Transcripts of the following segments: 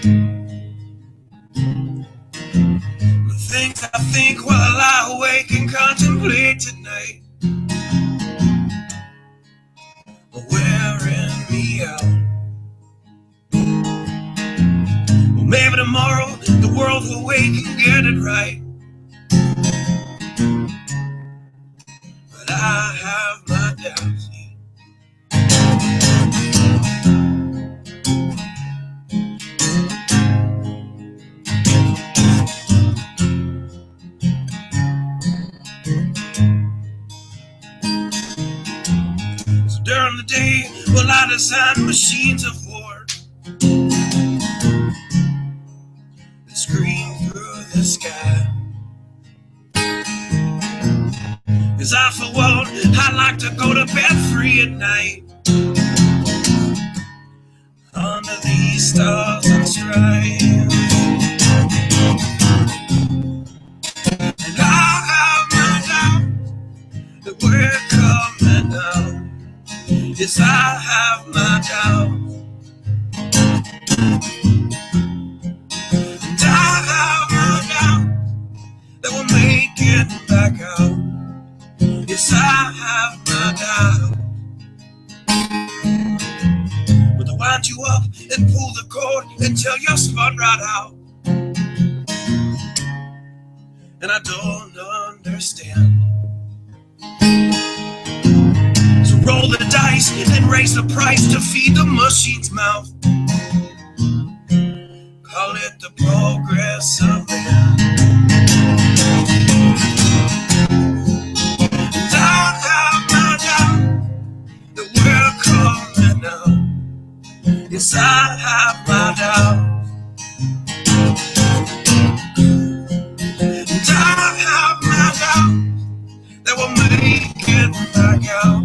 The things I think while I lie awake and contemplate tonight are wearing me out. Well, maybe tomorrow the world will wake and get it right, but I have my doubts. During the day, well, I design machines of war that scream through the sky. 'Cause I, for one, I like to go to bed free at night under these stars and stripes. And I have my doubt that we're coming out. Yes, I have my doubts, and I have my doubts that we'll make it back out. Yes, I have my doubts, but to wind you up and pull the cord until you're spun right out, and I don't understand. Roll the dice and raise the price to feed the machine's mouth. Call it the progress of man. And I have my doubt that we're coming out. Yes, I have my doubt. And I have my doubt that we'll make it back out.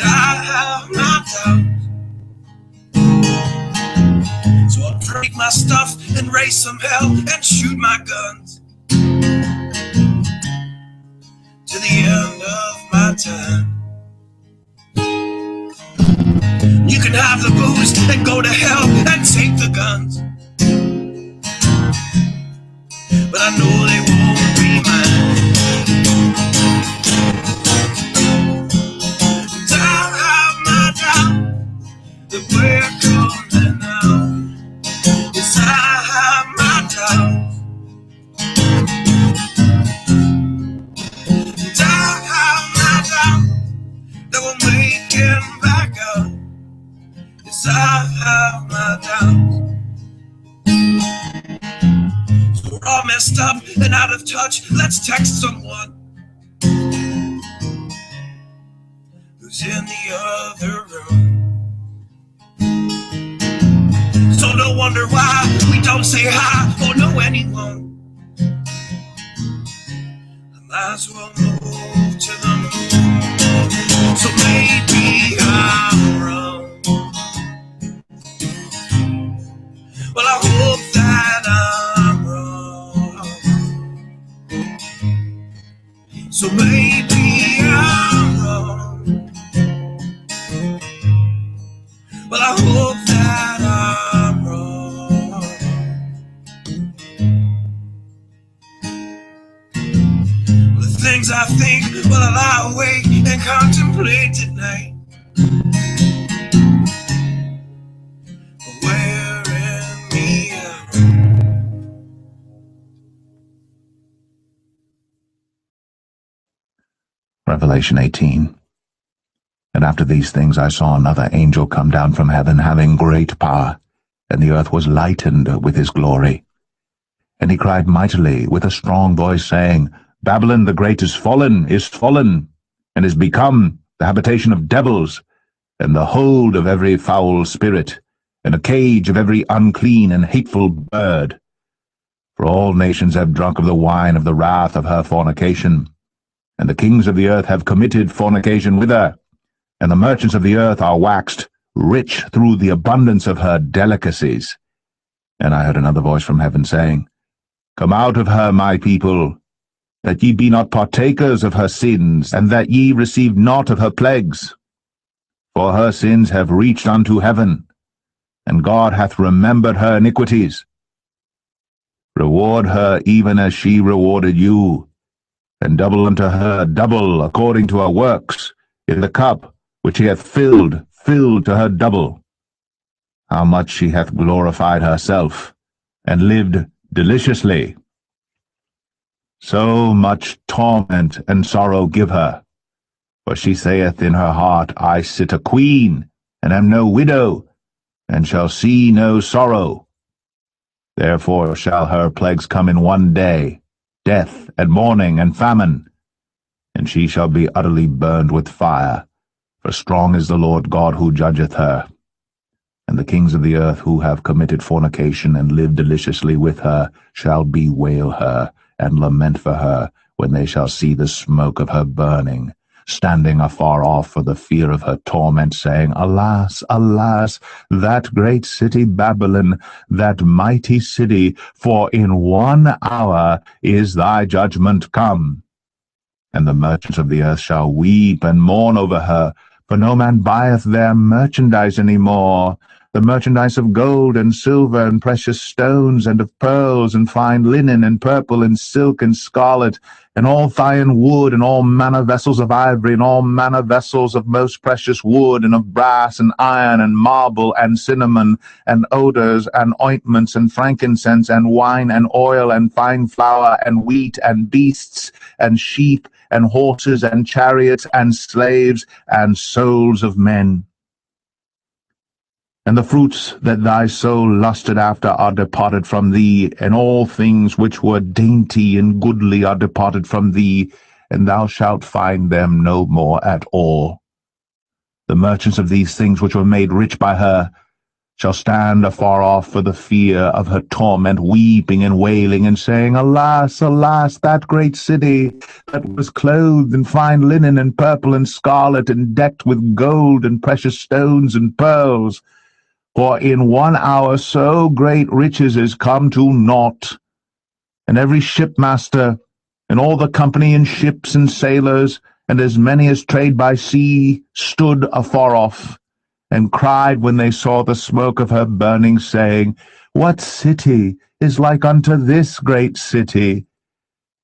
I have my doubts, so I'll break my stuff and raise some hell and shoot my guns to the end of my time. You can have the booze and go to hell and take the guns, but I know they won't be mine. That we're coming out. Yes, I have my doubts, and I have my doubts that we'll make it back out. Yes, I have my doubts. So we're all messed up and out of touch. Let's text someone who's in the other room. So no wonder why we don't say hi or know anyone. I might as well move to the moon. So maybe I'm wrong. Well, I hope that I'm wrong. So maybe I'm wrong. Well, I hope that I'm wrong. The things I think while I lie awake and contemplate at night are wearing me out. Revelation 18. And after these things I saw another angel come down from heaven, having great power, and the earth was lightened with his glory. And he cried mightily with a strong voice, saying, Babylon the great is fallen, and is become the habitation of devils, and the hold of every foul spirit, and a cage of every unclean and hateful bird. For all nations have drunk of the wine of the wrath of her fornication, and the kings of the earth have committed fornication with her, and the merchants of the earth are waxed rich through the abundance of her delicacies. And I heard another voice from heaven saying, Come out of her, my people, that ye be not partakers of her sins, and that ye receive not of her plagues. For her sins have reached unto heaven, and God hath remembered her iniquities. Reward her even as she rewarded you, and double unto her double according to her works, in the cup which she hath filled to her double. How much she hath glorified herself, and lived deliciously. So much torment and sorrow give her, for she saith in her heart, I sit a queen, and am no widow, and shall see no sorrow. Therefore shall her plagues come in one day, death, and mourning, and famine, and she shall be utterly burned with fire, for strong is the Lord God who judgeth her. And the kings of the earth who have committed fornication and lived deliciously with her shall bewail her, and lament for her, when they shall see the smoke of her burning, standing afar off for the fear of her torment, saying, Alas, alas, that great city Babylon, that mighty city, for in 1 hour is thy judgment come. And the merchants of the earth shall weep and mourn over her, for no man buyeth their merchandise any more, the merchandise of gold and silver and precious stones, and of pearls and fine linen and purple and silk and scarlet, and all fine wood, and all manner vessels of ivory, and all manner vessels of most precious wood, and of brass and iron and marble and cinnamon, and odors and ointments and frankincense, and wine and oil, and fine flour, and wheat, and beasts, and sheep, and horses, and chariots, and slaves, and souls of men. And the fruits that thy soul lusted after are departed from thee, and all things which were dainty and goodly are departed from thee, and thou shalt find them no more at all. The merchants of these things which were made rich by her shall stand afar off for the fear of her torment, weeping and wailing, and saying, Alas, alas, that great city, that was clothed in fine linen and purple and scarlet, and decked with gold and precious stones and pearls. For in 1 hour so great riches is come to naught. And every shipmaster, and all the company in ships and sailors, and as many as trade by sea, stood afar off, and cried when they saw the smoke of her burning, saying, What city is like unto this great city?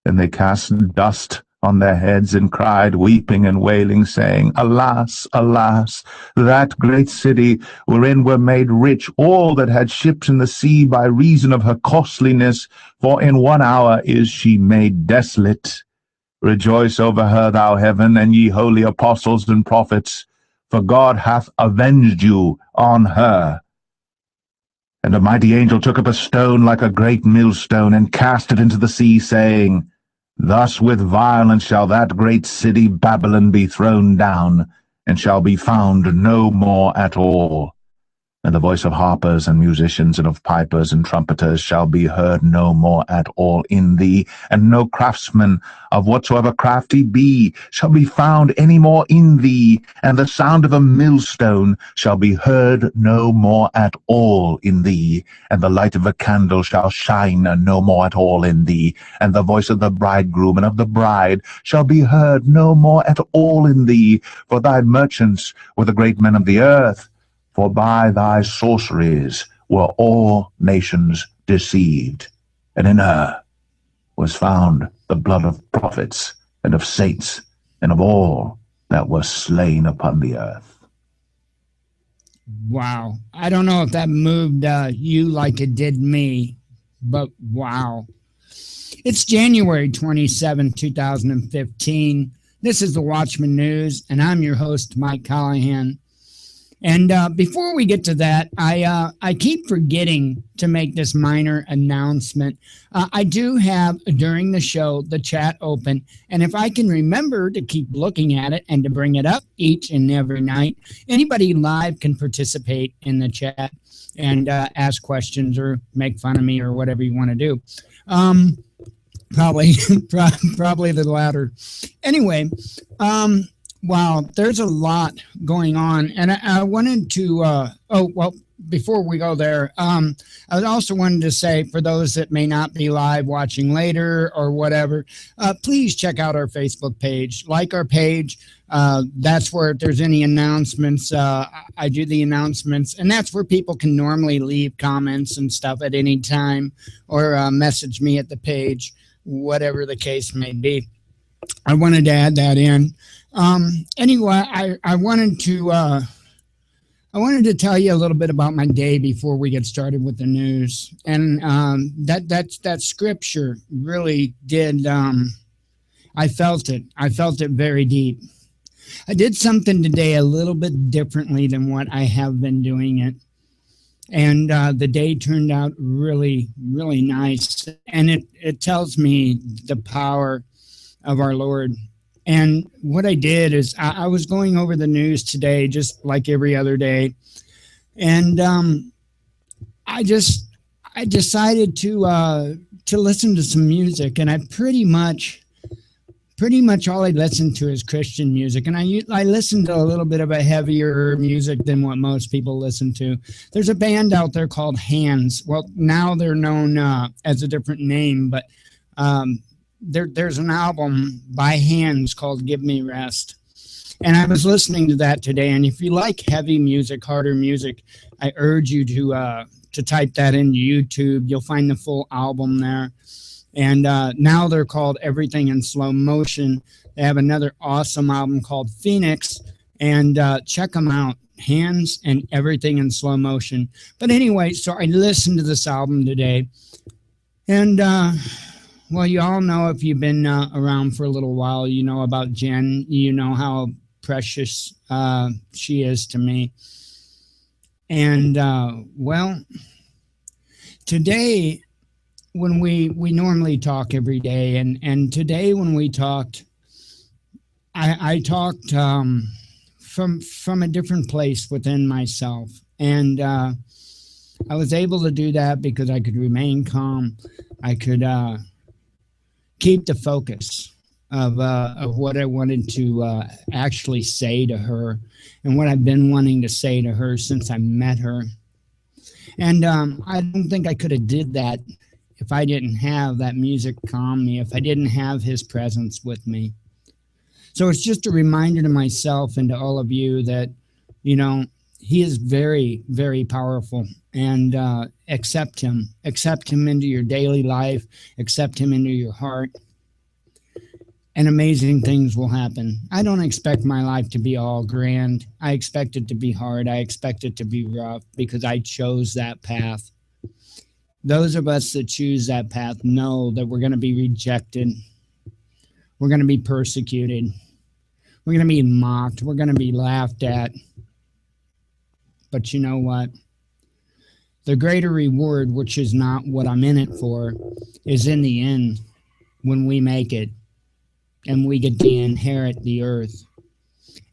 And they cast dust on their heads, and cried, weeping and wailing, saying, Alas, alas, that great city, wherein were made rich all that had ships in the sea by reason of her costliness, for in 1 hour is she made desolate. Rejoice over her, thou heaven, and ye holy apostles and prophets, for God hath avenged you on her. And a mighty angel took up a stone like a great millstone, and cast it into the sea, saying, Thus with violence shall that great city Babylon be thrown down, and shall be found no more at all. And the voice of harpers and musicians, and of pipers and trumpeters, shall be heard no more at all in thee, and no craftsman, of whatsoever craft he be, shall be found any more in thee, and the sound of a millstone shall be heard no more at all in thee, and the light of a candle shall shine no more at all in thee, and the voice of the bridegroom and of the bride shall be heard no more at all in thee, for thy merchants were the great men of the earth. For by thy sorceries were all nations deceived, and in her was found the blood of prophets, and of saints, and of all that were slain upon the earth. Wow. I don't know if that moved you like it did me, but wow. It's January 27, 2015. This is the Watchman News, and I'm your host, Mike Callahan. And before we get to that, I keep forgetting to make this minor announcement. I do have, during the show, the chat open. And if I can remember to keep looking at it and to bring it up each and every night, anybody live can participate in the chat and ask questions or make fun of me or whatever you want to do. Probably the latter. Anyway, wow, there's a lot going on. And I wanted to, before we go there, I also wanted to say, for those that may not be live watching later or whatever, please check out our Facebook page. Like our page. That's where, if there's any announcements, I do the announcements, and that's where people can normally leave comments and stuff at any time, or message me at the page, whatever the case may be. I wanted to add that in. Anyway, I wanted to tell you a little bit about my day before we get started with the news, and that scripture really did. I felt it. I felt it very deep. I did something today a little bit differently than what I have been doing it. And the day turned out really, really nice. And it tells me the power of our Lord. And what I did is I was going over the news today, just like every other day. And I decided to listen to some music. And I pretty much all I listen to is Christian music, and I listen to a little bit of a heavier music than what most people listen to. There's a band out there called Hands. Well, now they're known as a different name, but there's an album by Hands called Give Me Rest. And I was listening to that today, and if you like heavy music, harder music, I urge you to type that into YouTube. You'll find the full album there. And now they're called Everything in Slow Motion. They have another awesome album called Phoenix, and check them out, Hands and Everything in Slow Motion. But anyway, so I listened to this album today, and well, you all know, if you've been around for a little while, you know about Jen. You know how precious she is to me. And well, today, when we normally talk every day, and today when we talked, I talked from a different place within myself, and I was able to do that because I could remain calm. I could keep the focus of what I wanted to actually say to her, and what I've been wanting to say to her since I met her. And I don't think I could have did that if I didn't have that music calm me, if I didn't have his presence with me. So it's just a reminder to myself and to all of you that, you know, he is very, very powerful, and accept him into your daily life, accept him into your heart, and amazing things will happen. I don't expect my life to be all grand. I expect it to be hard. I expect it to be rough, because I chose that path. Those of us that choose that path know that we're going to be rejected. We're going to be persecuted. We're going to be mocked. We're going to be laughed at. But you know what? The greater reward, which is not what I'm in it for, is in the end, when we make it and we get to inherit the earth.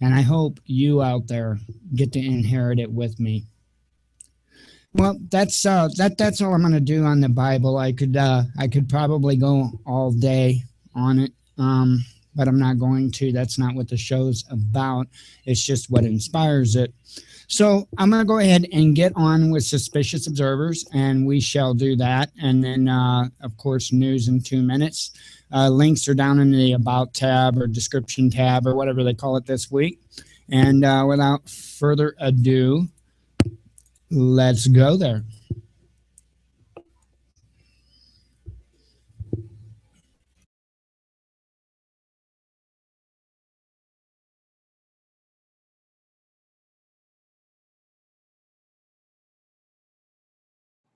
And I hope you out there get to inherit it with me. Well, that's all I'm going to do on the Bible. I could probably go all day on it, but I'm not going to. That's not what the show's about. It's just what inspires it. So I'm going to go ahead and get on with Suspicious Observers, and we shall do that. And then, of course, news in 2 minutes. Links are down in the About tab or Description tab or whatever they call it this week. And without further ado, let's go there.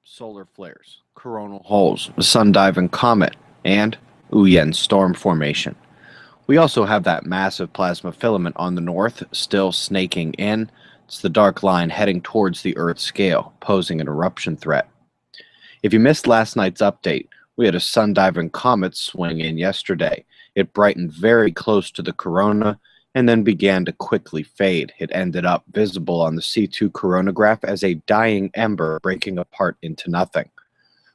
Solar flares, coronal holes, a sun-diving comet, and Uyen storm formation. We also have that massive plasma filament on the north, still snaking in. It's the dark line heading towards the Earth's scale, posing an eruption threat. If you missed last night's update, we had a sun-diving comet swing in yesterday. It brightened very close to the corona and then began to quickly fade. It ended up visible on the C2 coronagraph as a dying ember breaking apart into nothing.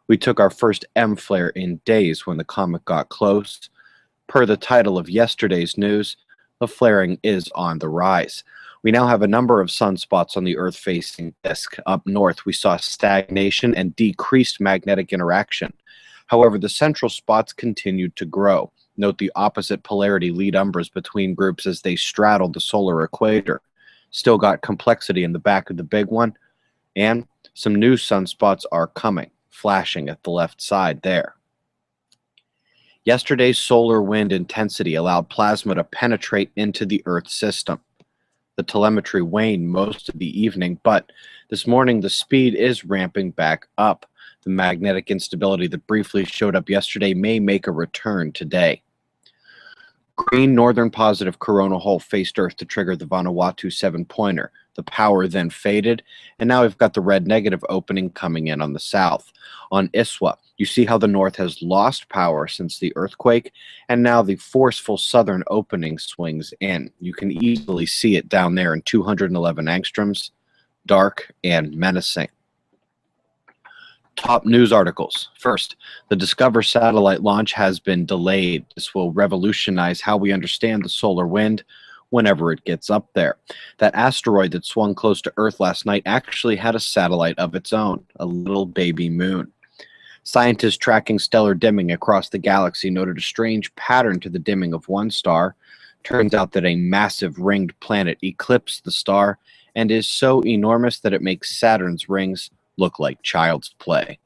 We took our first M flare in days when the comet got close. Per the title of yesterday's news, the flaring is on the rise. We now have a number of sunspots on the Earth-facing disk. Up north, we saw stagnation and decreased magnetic interaction. However, the central spots continued to grow. Note the opposite polarity lead umbras between groups as they straddled the solar equator. Still got complexity in the back of the big one, and some new sunspots are coming, flashing at the left side there. Yesterday's solar wind intensity allowed plasma to penetrate into the Earth system. The telemetry waned most of the evening, but this morning the speed is ramping back up. The magnetic instability that briefly showed up yesterday may make a return today. Green northern positive coronal hole faced Earth to trigger the Vanuatu 7-pointer. The power then faded, and now we've got the red negative opening coming in on the south. On Iswa, you see how the north has lost power since the earthquake, and now the forceful southern opening swings in. You can easily see it down there in 211 angstroms, dark and menacing. Top news articles. First, the Discover satellite launch has been delayed. This will revolutionize how we understand the solar wind whenever it gets up there. That asteroid that swung close to Earth last night actually had a satellite of its own, a little baby moon. Scientists tracking stellar dimming across the galaxy noted a strange pattern to the dimming of one star. Turns out that a massive ringed planet eclipsed the star and is so enormous that it makes Saturn's rings look like child's play.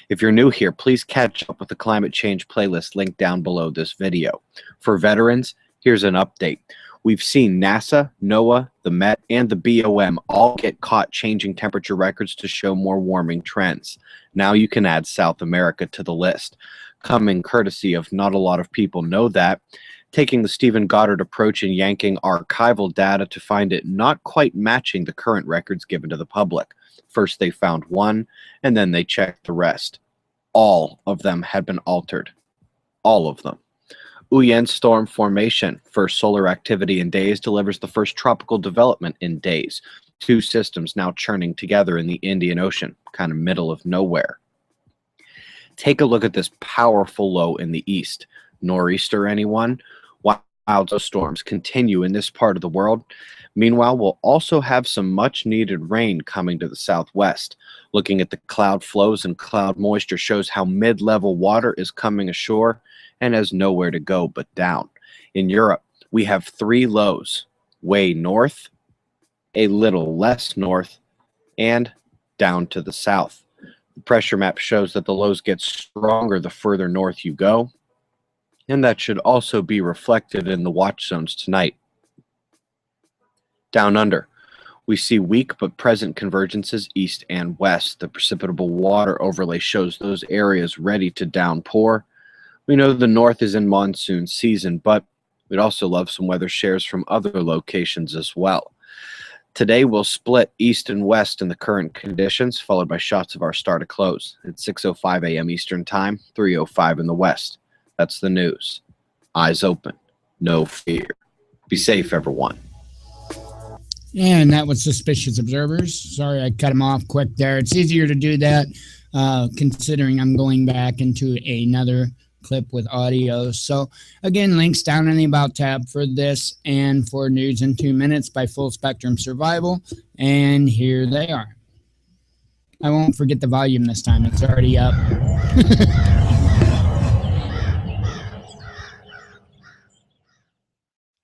If you're new here, please catch up with the climate change playlist linked down below this video. For veterans, here's an update. We've seen NASA, NOAA, the Met, and the BOM all get caught changing temperature records to show more warming trends. Now you can add South America to the list. Coming courtesy of Not a Lot of People Know That, taking the Stephen Goddard approach and yanking archival data to find it not quite matching the current records given to the public. First they found one, and then they checked the rest. All of them had been altered. All of them. Uyen storm formation, first solar activity in days, delivers the first tropical development in days. Two systems now churning together in the Indian Ocean, kind of middle of nowhere. Take a look at this powerful low in the east. Nor'easter, anyone? Wild storms continue in this part of the world. Meanwhile, we'll also have some much-needed rain coming to the southwest. Looking at the cloud flows and cloud moisture shows how mid-level water is coming ashore and has nowhere to go but down. In Europe, we have three lows: way north, a little less north, and down to the south. The pressure map shows that the lows get stronger the further north you go, and that should also be reflected in the watch zones tonight. Down under, we see weak but present convergences east and west. The precipitable water overlay shows those areas ready to downpour. We know the north is in monsoon season, but we'd also love some weather shares from other locations as well. Today we'll split east and west in the current conditions, followed by shots of our star to close at 6:05 a.m. Eastern Time, 3:05 in the west. That's the news. Eyes open, no fear. Be safe, everyone. And that was Suspicious Observers. Sorry I cut them off quick there. It's easier to do that considering I'm going back into another clip with audio. So again, links down in the About tab for this and for News in 2 Minutes by Full Spectrum Survival. And here they are. I won't forget the volume this time. It's already up.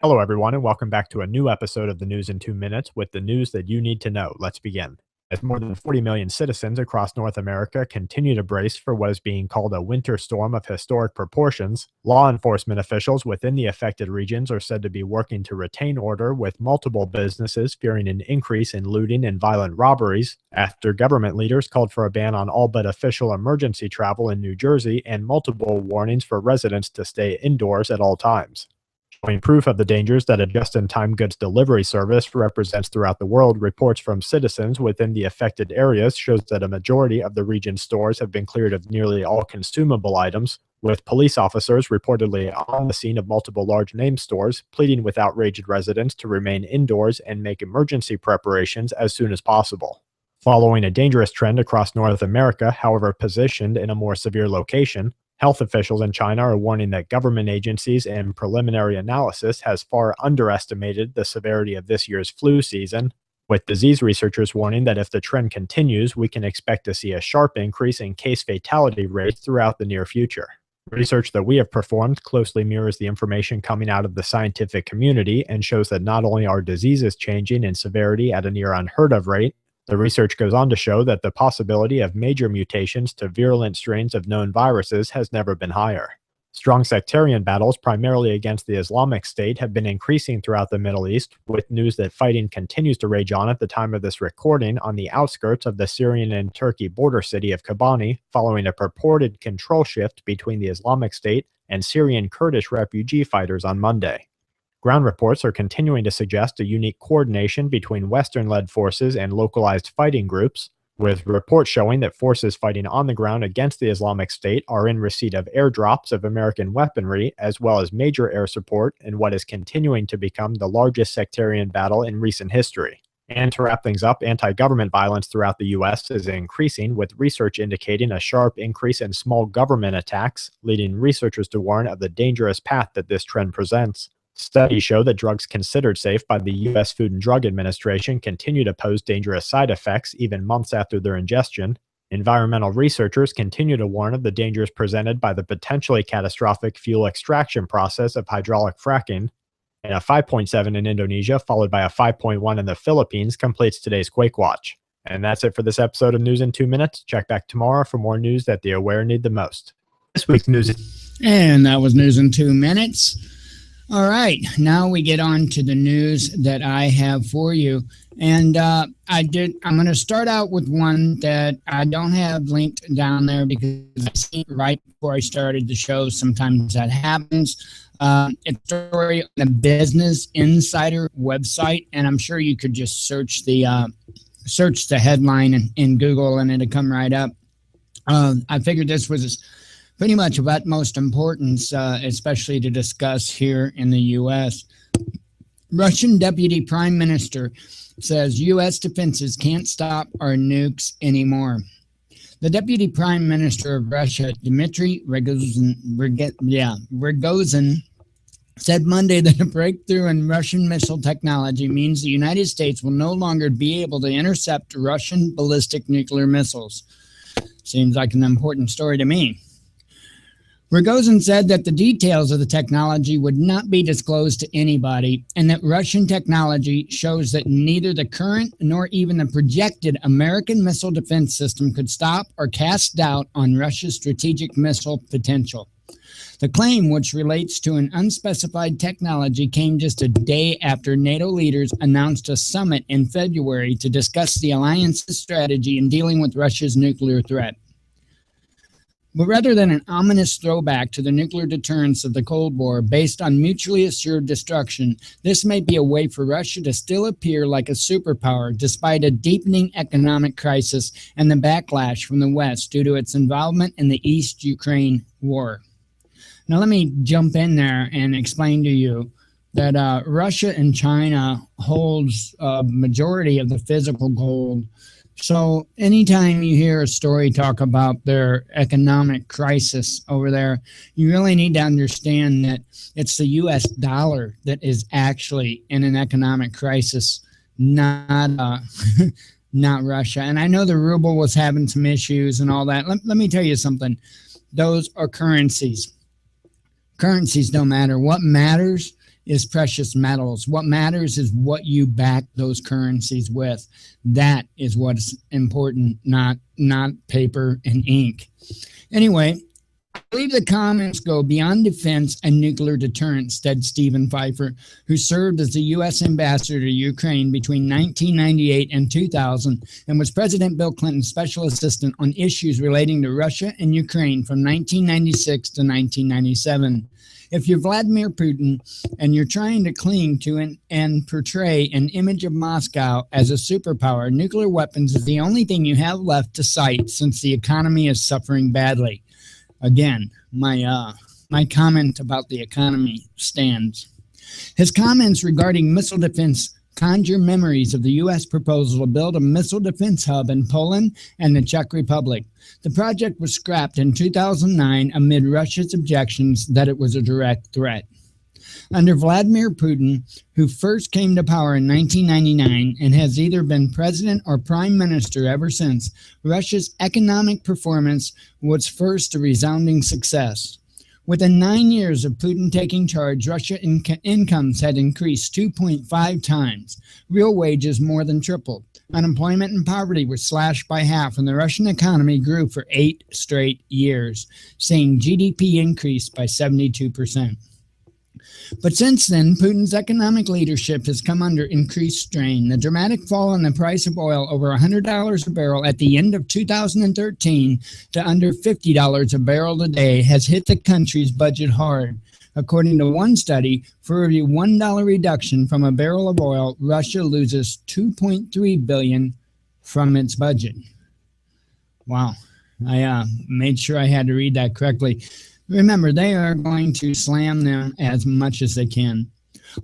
Hello, everyone, and welcome back to a new episode of the News in 2 Minutes with the news that you need to know. Let's begin. As more than 40 million citizens across North America continue to brace for what is being called a winter storm of historic proportions, law enforcement officials within the affected regions are said to be working to retain order, with multiple businesses fearing an increase in looting and violent robberies after government leaders called for a ban on all but official emergency travel in New Jersey and multiple warnings for residents to stay indoors at all times. Showing proof of the dangers that a just-in-time goods delivery service represents throughout the world, reports from citizens within the affected areas shows that a majority of the region's stores have been cleared of nearly all consumable items, with police officers reportedly on the scene of multiple large-name stores, pleading with outraged residents to remain indoors and make emergency preparations as soon as possible. Following a dangerous trend across North America, however positioned in a more severe location, Health officials in China are warning that government agencies and preliminary analysis has far underestimated the severity of this year's flu season, with disease researchers warning that if the trend continues, we can expect to see a sharp increase in case fatality rates throughout the near future. Research that we have performed closely mirrors the information coming out of the scientific community and shows that not only are diseases changing in severity at a near unheard of rate, the research goes on to show that the possibility of major mutations to virulent strains of known viruses has never been higher. Strong sectarian battles, primarily against the Islamic State, have been increasing throughout the Middle East, with news that fighting continues to rage on at the time of this recording on the outskirts of the Syrian and Turkey border city of Kobani, following a purported control shift between the Islamic State and Syrian Kurdish refugee fighters on Monday. Ground reports are continuing to suggest a unique coordination between Western-led forces and localized fighting groups, with reports showing that forces fighting on the ground against the Islamic State are in receipt of airdrops of American weaponry, as well as major air support in what is continuing to become the largest sectarian battle in recent history. And to wrap things up, anti-government violence throughout the U.S. is increasing, with research indicating a sharp increase in small government attacks, leading researchers to warn of the dangerous path that this trend presents. Studies show that drugs considered safe by the U.S. Food and Drug Administration continue to pose dangerous side effects even months after their ingestion. Environmental researchers continue to warn of the dangers presented by the potentially catastrophic fuel extraction process of hydraulic fracking. And a 5.7 in Indonesia, followed by a 5.1 in the Philippines, completes today's Quake Watch. And that's it for this episode of News in 2 Minutes. Check back tomorrow for more news that the aware need the most. This week's news. And that was News in 2 Minutes. All right, now we get on to the news that I have for you. And I'm going to start out with one that I don't have linked down there because I see it right before I started the show. Sometimes that happens. It's a story on the Business Insider website, and I'm sure you could just search the headline in Google and it'll come right up. I figured this was pretty much of utmost importance, especially to discuss here in the U.S. Russian Deputy Prime Minister says U.S. defenses can't stop our nukes anymore. The Deputy Prime Minister of Russia, Dmitry Rogozin, said Monday that a breakthrough in Russian missile technology means the United States will no longer be able to intercept Russian ballistic nuclear missiles. Seems like an important story to me. Rogozin said that the details of the technology would not be disclosed to anybody, and that Russian technology shows that neither the current nor even the projected American missile defense system could stop or cast doubt on Russia's strategic missile potential. The claim, which relates to an unspecified technology, came just a day after NATO leaders announced a summit in February to discuss the alliance's strategy in dealing with Russia's nuclear threat. But rather than an ominous throwback to the nuclear deterrence of the Cold War based on mutually assured destruction, this may be a way for Russia to still appear like a superpower despite a deepening economic crisis and the backlash from the West due to its involvement in the East Ukraine war. Now let me jump in there and explain to you that Russia and China holds a majority of the physical gold. So anytime you hear a story talk about their economic crisis over there, you really need to understand that it's the U.S. dollar that is actually in an economic crisis, not not Russia. And I know the ruble was having some issues and all that. Let me tell you something. Those are currencies. Currencies don't matter. What matters is precious metals. What matters is what you back those currencies with. That is what's important, not paper and ink. Anyway, I believe the comments go beyond defense and nuclear deterrence, said Stephen Pfeiffer, who served as the U.S. ambassador to Ukraine between 1998 and 2000 and was President Bill Clinton's special assistant on issues relating to Russia and Ukraine from 1996 to 1997. If you're Vladimir Putin and you're trying to cling to and portray an image of Moscow as a superpower, nuclear weapons is the only thing you have left to cite since the economy is suffering badly. Again, my comment about the economy stands. His comments regarding missile defense conjure memories of the U.S. proposal to build a missile defense hub in Poland and the Czech Republic. The project was scrapped in 2009 amid Russia's objections that it was a direct threat. Under Vladimir Putin, who first came to power in 1999 and has either been president or prime minister ever since, Russia's economic performance was first a resounding success. Within 9 years of Putin taking charge, Russian incomes had increased 2.5 times. Real wages more than tripled. Unemployment and poverty were slashed by half, and the Russian economy grew for 8 straight years, seeing GDP increase by 72%. But since then, Putin's economic leadership has come under increased strain. The dramatic fall in the price of oil over $100 a barrel at the end of 2013 to under $50 a barrel today has hit the country's budget hard. According to one study, for every $1 reduction from a barrel of oil, Russia loses $2.3 billion from its budget. Wow. I made sure I had to read that correctly. Remember, they are going to slam them as much as they can.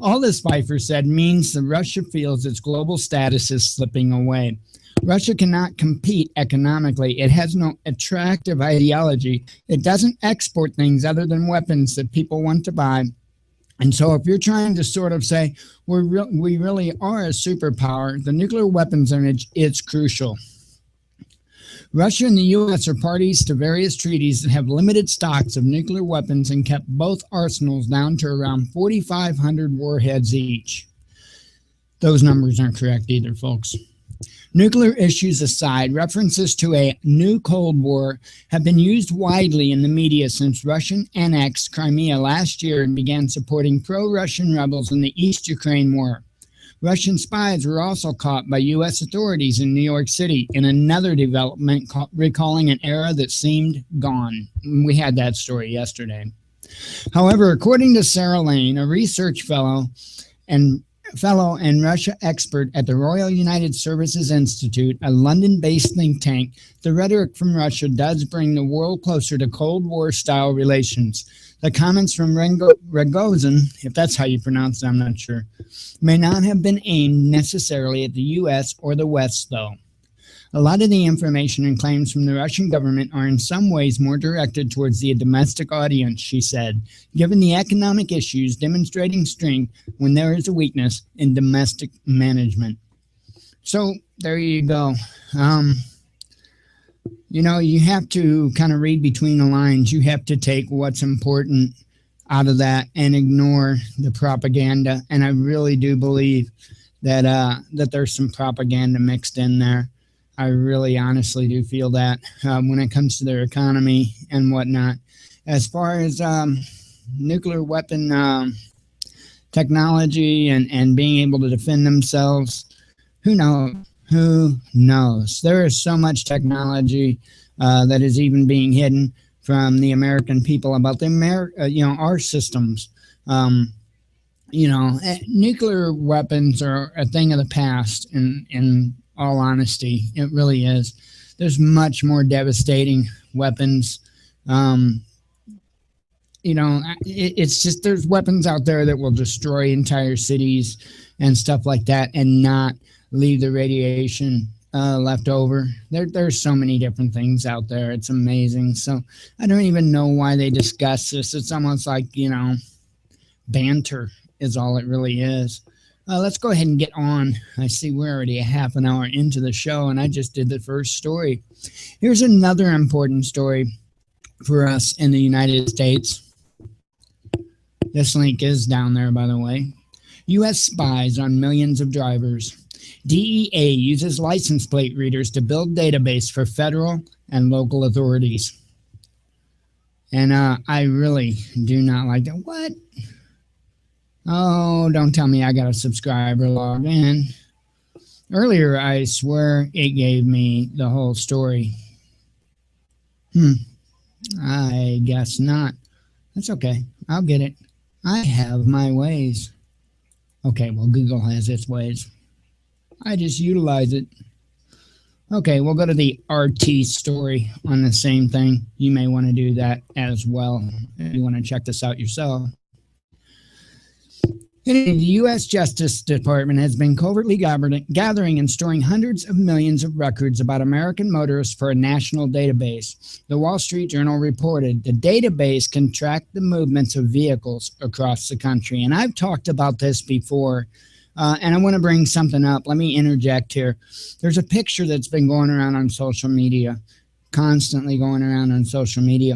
All this, Pfeiffer said, means that Russia feels its global status is slipping away. Russia cannot compete economically. It has no attractive ideology. It doesn't export things other than weapons that people want to buy. And so if you're trying to sort of say, we really are a superpower, the nuclear weapons image is crucial. Russia and the U.S. are parties to various treaties that have limited stocks of nuclear weapons and kept both arsenals down to around 4,500 warheads each. Those numbers aren't correct either, folks. Nuclear issues aside, references to a new Cold War have been used widely in the media since Russia annexed Crimea last year and began supporting pro-Russian rebels in the East Ukraine war. Russian spies were also caught by U.S. authorities in New York City in another development recalling an era that seemed gone. We had that story yesterday. However, according to Sarah Lane, a research fellow and Russia expert at the Royal United Services Institute, a London-based think tank, the rhetoric from Russia does bring the world closer to Cold War-style relations. The comments from Rogozin, if that's how you pronounce it, I'm not sure, may not have been aimed necessarily at the U.S. or the West, though. A lot of the information and claims from the Russian government are in some ways more directed towards the domestic audience, she said, given the economic issues demonstrating strength when there is a weakness in domestic management. So there you go. You have to kind of read between the lines. You have to take what's important out of that and ignore the propaganda. And I really do believe that there's some propaganda mixed in there. I really honestly do feel that when it comes to their economy and whatnot. As far as nuclear weapon technology and being able to defend themselves, who knows? Who knows? There is so much technology that is even being hidden from the American people about the our systems. Nuclear weapons are a thing of the past. In all honesty, it really is. There's much more devastating weapons. It's just there's weapons out there that will destroy entire cities and stuff like that, and not leave the radiation left over. There's so many different things out there. It's amazing. So I don't even know why they discuss this. It's almost like, banter is all it really is. Let's go ahead and get on. I see we're already a half an hour into the show, and I just did the first story. Here's another important story for us in the United States. This link is down there, by the way. U.S. spies on millions of drivers. DEA uses license plate readers to build database for federal and local authorities. And I really do not like that. What? Oh, don't tell me I got a subscriber log in. Earlier, I swear it gave me the whole story. I guess not. That's okay. I'll get it. I have my ways. Okay, well, Google has its ways. I just utilize it. Okay, we'll go to the RT story on the same thing. You may want to do that as well if you want to check this out yourself. The U.S. Justice Department has been covertly gathering and storing hundreds of millions of records about American motorists for a national database. The Wall Street Journal reported the database can track the movements of vehicles across the country. And I've talked about this before, and I want to bring something up. Let me interject here. There's a picture that's been going around on social media, constantly going around on social media,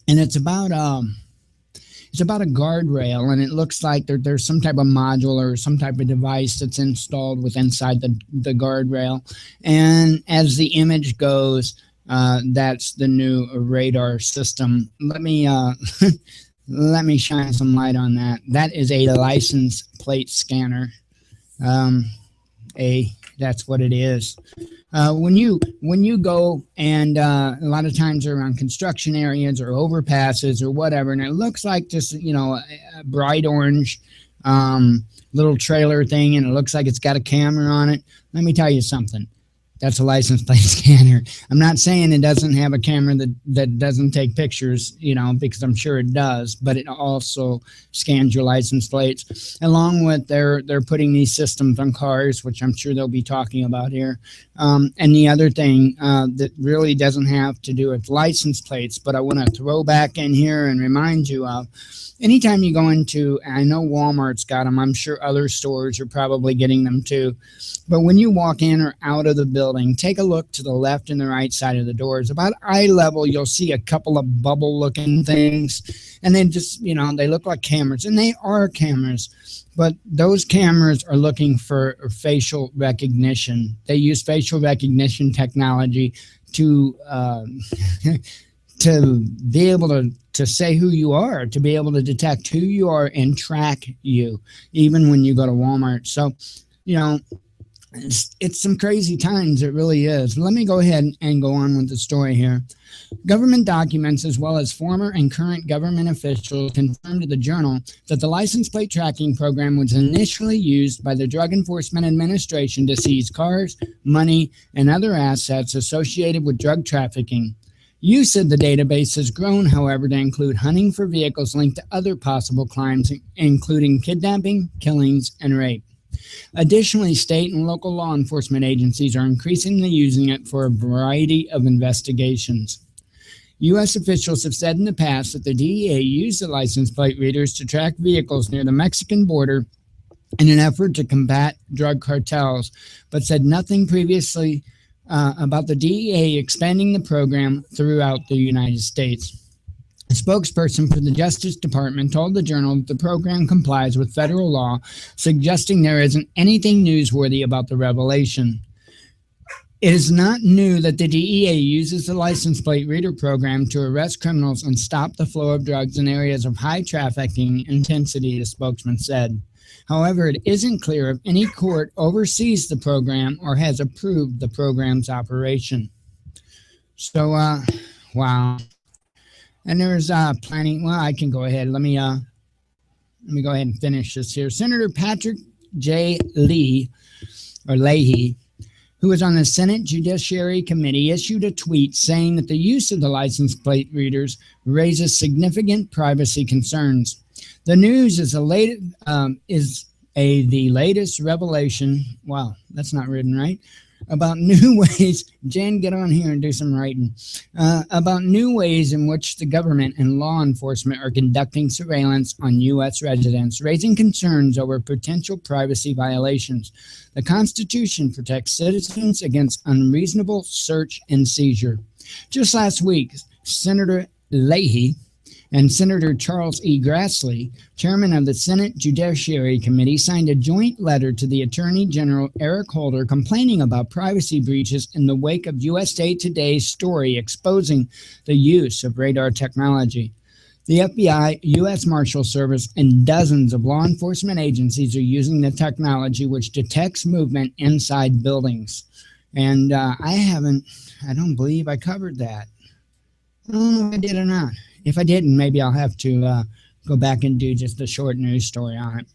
and it's about a guardrail, and it looks like there's some type of module or some type of device that's installed inside the guardrail. And as the image goes, that's the new radar system. Let me let me shine some light on that. That is a license plate scanner. That's what it is. When you go and a lot of times they're around construction areas or overpasses or whatever, and it looks like just a bright orange little trailer thing, and it looks like it's got a camera on it. Let me tell you something. That's a license plate scanner. I'm not saying it doesn't have a camera that doesn't take pictures, because I'm sure it does, but it also scans your license plates. Along with they're putting these systems on cars, which I'm sure they'll be talking about here. And the other thing that really doesn't have to do with license plates, but I want to throw back in here and remind you of, anytime you go into, I know Walmart's got them, I'm sure other stores are probably getting them too, but when you walk in or out of the building, take a look to the left and the right side of the doors. About eye level, you'll see a couple of bubble-looking things, and then just, they look like cameras, and they are cameras, but those cameras are looking for facial recognition. They use facial recognition technology to to be able to say who you are, to be able to detect who you are and track you, even when you go to Walmart. So, it's some crazy times. It really is. Let me go ahead and go on with the story here. Government documents, as well as former and current government officials, confirmed to the Journal that the license plate tracking program was initially used by the Drug Enforcement Administration to seize cars, money, and other assets associated with drug trafficking. Use of the database has grown, however, to include hunting for vehicles linked to other possible crimes, including kidnapping, killings, and rape. Additionally, state and local law enforcement agencies are increasingly using it for a variety of investigations. U.S. officials have said in the past that the DEA used the license plate readers to track vehicles near the Mexican border in an effort to combat drug cartels, but said nothing previously about the DEA expanding the program throughout the United States. A spokesperson for the Justice Department told the Journal that the program complies with federal law, suggesting there isn't anything newsworthy about the revelation. It is not new that the DEA uses the license plate reader program to arrest criminals and stop the flow of drugs in areas of high trafficking intensity, the spokesman said. However, it isn't clear if any court oversees the program or has approved the program's operation. So, wow. And there's plenty. Well, I can go ahead. Let me go ahead and finish this here. Senator Patrick J. Leahy, who was on the Senate Judiciary Committee, issued a tweet saying that the use of the license plate readers raises significant privacy concerns. The news is the latest revelation. Wow, that's not written right. About new ways, Jen, get on here and do some writing, about new ways in which the government and law enforcement are conducting surveillance on U.S. residents, raising concerns over potential privacy violations. The Constitution protects citizens against unreasonable search and seizure. Just last week, Senator Leahy and Senator Charles E. Grassley, chairman of the Senate Judiciary Committee, signed a joint letter to the Attorney General Eric Holder complaining about privacy breaches in the wake of USA Today's story exposing the use of radar technology. The FBI, U.S. Marshal Service, and dozens of law enforcement agencies are using the technology which detects movement inside buildings. And I don't believe I covered that. I don't know if I did or not. If I didn't, maybe I'll have to go back and do just a short news story on it.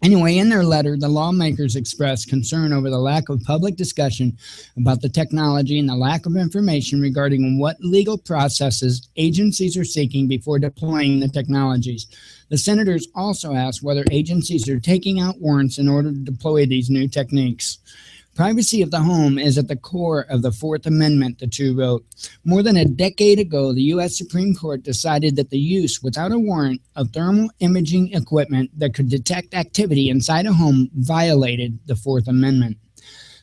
Anyway, in their letter, the lawmakers expressed concern over the lack of public discussion about the technology and the lack of information regarding what legal processes agencies are seeking before deploying the technologies. The senators also asked whether agencies are taking out warrants in order to deploy these new techniques. Privacy of the home is at the core of the Fourth Amendment, the two wrote. More than a decade ago, the U.S. Supreme Court decided that the use without a warrant of thermal imaging equipment that could detect activity inside a home violated the Fourth Amendment.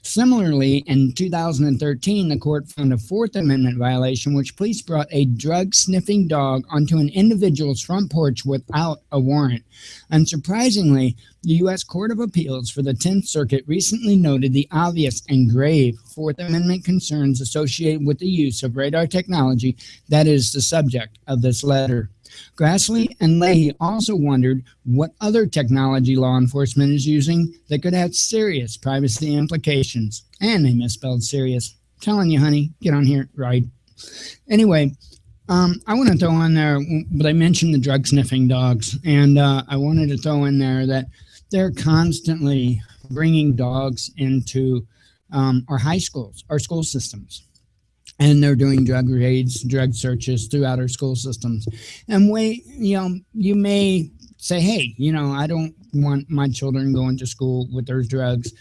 Similarly, in 2013, the court found a Fourth Amendment violation, which police brought a drug-sniffing dog onto an individual's front porch without a warrant. Unsurprisingly, the U.S. Court of Appeals for the 10th Circuit recently noted the obvious and grave Fourth Amendment concerns associated with the use of radar technology that is the subject of this letter. Grassley and Leahy also wondered what other technology law enforcement is using that could have serious privacy implications. And they misspelled serious. I'm telling you, honey, get on here, right? Anyway, I want to throw in there, but I mentioned the drug sniffing dogs, and I wanted to throw in there that they're constantly bringing dogs into our high schools, our school systems. And they're doing drug raids, drug searches throughout our school systems. And you may say, hey, I don't want my children going to school with their drugs.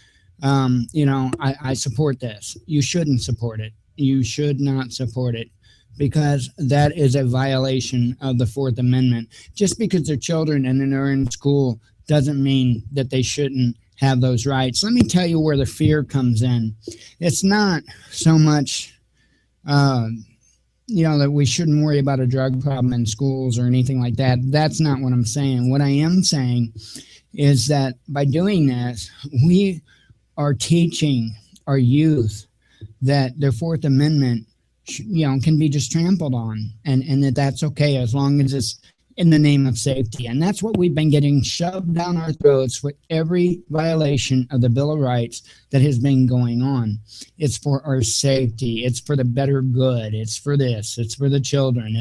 I support this. You shouldn't support it. You should not support it, because that is a violation of the Fourth Amendment. Just because they're children and they're in school doesn't mean that they shouldn't have those rights. Let me tell you where the fear comes in. It's not so much that we shouldn't worry about a drug problem in schools or anything like that. That's not what I'm saying. What I am saying is that by doing this, we are teaching our youth that their Fourth Amendment, can be just trampled on, and that's okay as long as it's in the name of safety. And that's what we've been getting shoved down our throats with every violation of the Bill of Rights that has been going on. It's for our safety. It's for the better good. It's for this. It's for the children.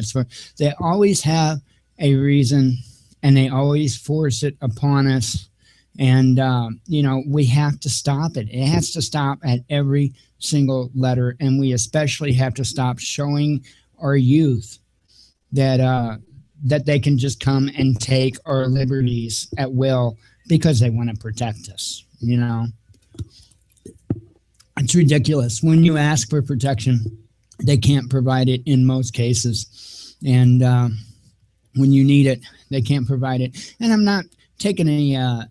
They always have a reason, and they always force it upon us. And, we have to stop it. It has to stop at every single letter. And we especially have to stop showing our youth that they can just come and take our liberties at will because they want to protect us. It's ridiculous. When you ask for protection, they can't provide it in most cases. And when you need it, they can't provide it. And I'm not taking a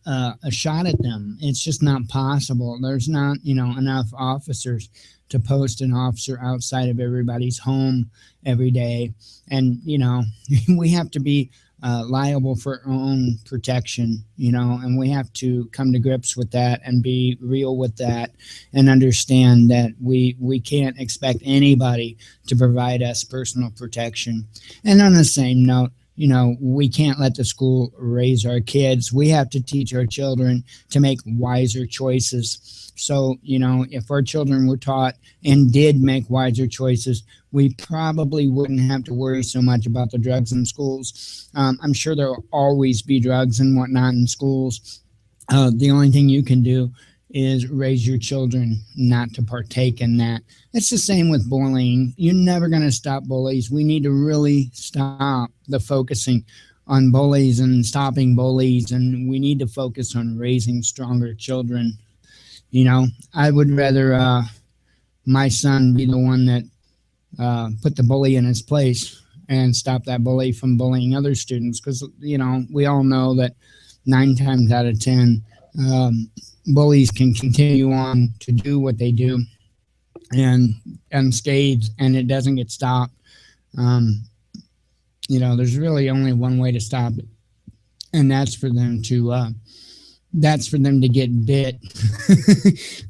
shot at them. It's just not possible. There's not, enough officers to post an officer outside of everybody's home every day. And, we have to be liable for our own protection, and we have to come to grips with that and be real with that and understand that we can't expect anybody to provide us personal protection. And on the same note, we can't let the school raise our kids. We have to teach our children to make wiser choices. So, if our children were taught and did make wiser choices, we probably wouldn't have to worry so much about the drugs in schools. I'm sure there will always be drugs and whatnot in schools. The only thing you can do is raise your children not to partake in that. It's the same with bullying. You're never going to stop bullies. We need to really stop the focusing on bullies and stopping bullies, and we need to focus on raising stronger children. I would rather my son be the one that put the bully in his place and stop that bully from bullying other students, because, we all know that 9 times out of 10, bullies can continue on to do what they do and unscathed, and it doesn't get stopped. There's really only one way to stop it, and that's for them to get bit,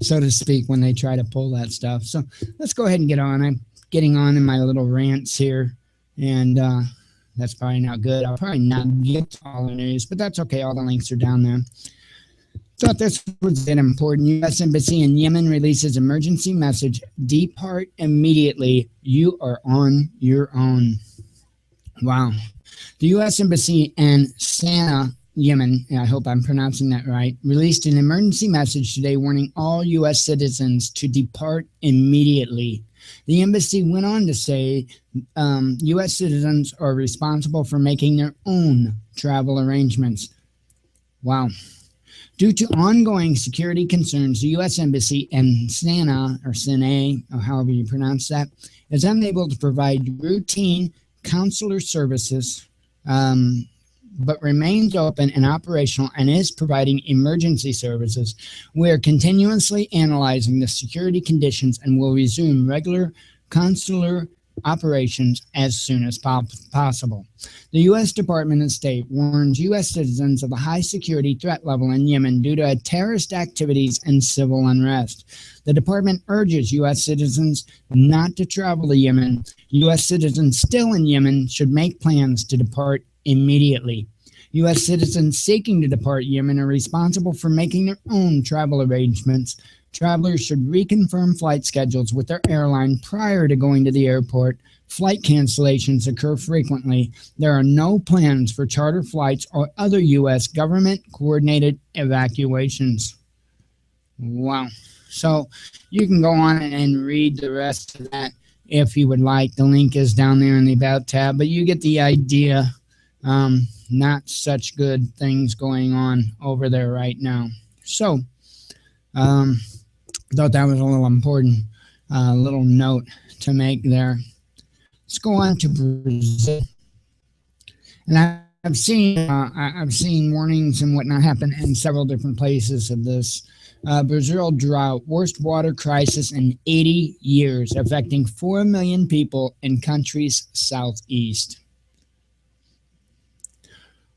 so to speak, when they try to pull that stuff. So let's go ahead and get on. I'm getting on in my little rants here, and that's probably not good. I'll probably not get to all the news, but that's okay. All the links are down there. Thought this was important. U.S. Embassy in Yemen releases emergency message: depart immediately. You are on your own. Wow. The U.S. Embassy in Sana'a Yemen, I hope I'm pronouncing that right, released an emergency message today warning all U.S. citizens to depart immediately. The embassy went on to say U.S. citizens are responsible for making their own travel arrangements. Wow. Due to ongoing security concerns, the U.S. Embassy in Sana'a, or however you pronounce that, is unable to provide routine consular services, but remains open and operational and is providing emergency services. We are continuously analyzing the security conditions and will resume regular consular operations as soon as possible. The U.S. Department of State warns U.S. citizens of a high security threat level in Yemen due to terrorist activities and civil unrest. The department urges U.S. citizens not to travel to Yemen. U.S. citizens still in Yemen should make plans to depart immediately. U.S. citizens seeking to depart Yemen are responsible for making their own travel arrangements. Travelers should reconfirm flight schedules with their airline prior to going to the airport. Flight cancellations occur frequently. There are no plans for charter flights or other U.S. government-coordinated evacuations. Wow. So you can go on and read the rest of that if you would like. The link is down there in the About tab, but you get the idea. Not such good things going on over there right now. So, thought that was a little important, little note to make there. Let's go on to Brazil. And I've seen warnings and whatnot happen in several different places of this. Brazil drought, worst water crisis in 80 years, affecting 4 million people in country's southeast.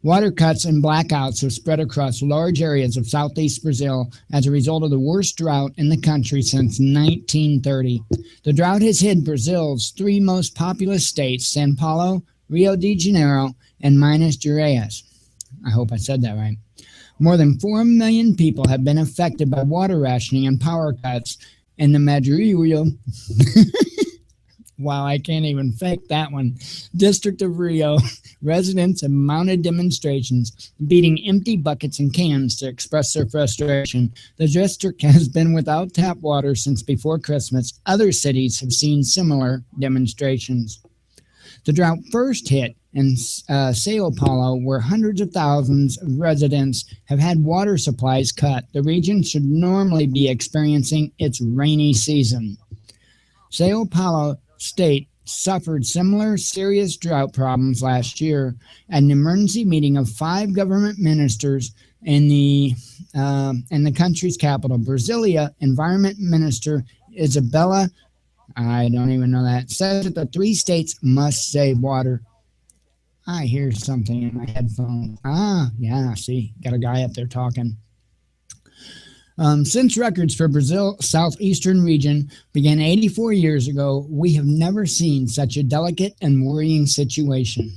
Water cuts and blackouts have spread across large areas of southeast Brazil as a result of the worst drought in the country since 1930. The drought has hit Brazil's three most populous states, São Paulo, Rio de Janeiro, and Minas Gerais. I hope I said that right. More than 4 million people have been affected by water rationing and power cuts in the Madrid. Wow, I can't even fake that one. District of Rio. Residents have mounted demonstrations, beating empty buckets and cans to express their frustration. The district has been without tap water since before Christmas. Other cities have seen similar demonstrations. The drought first hit in Sao Paulo, where hundreds of thousands of residents have had water supplies cut. The region should normally be experiencing its rainy season. Sao Paulo State suffered similar serious drought problems last year. At an emergency meeting of 5 government ministers in the country's capital, Brasilia, Environment Minister Isabella, I don't even know that, said that the 3 states must save water. I hear something in my headphones. Yeah, see, got a guy up there talking. Since records for Brazil's southeastern region began 84 years ago, we have never seen such a delicate and worrying situation.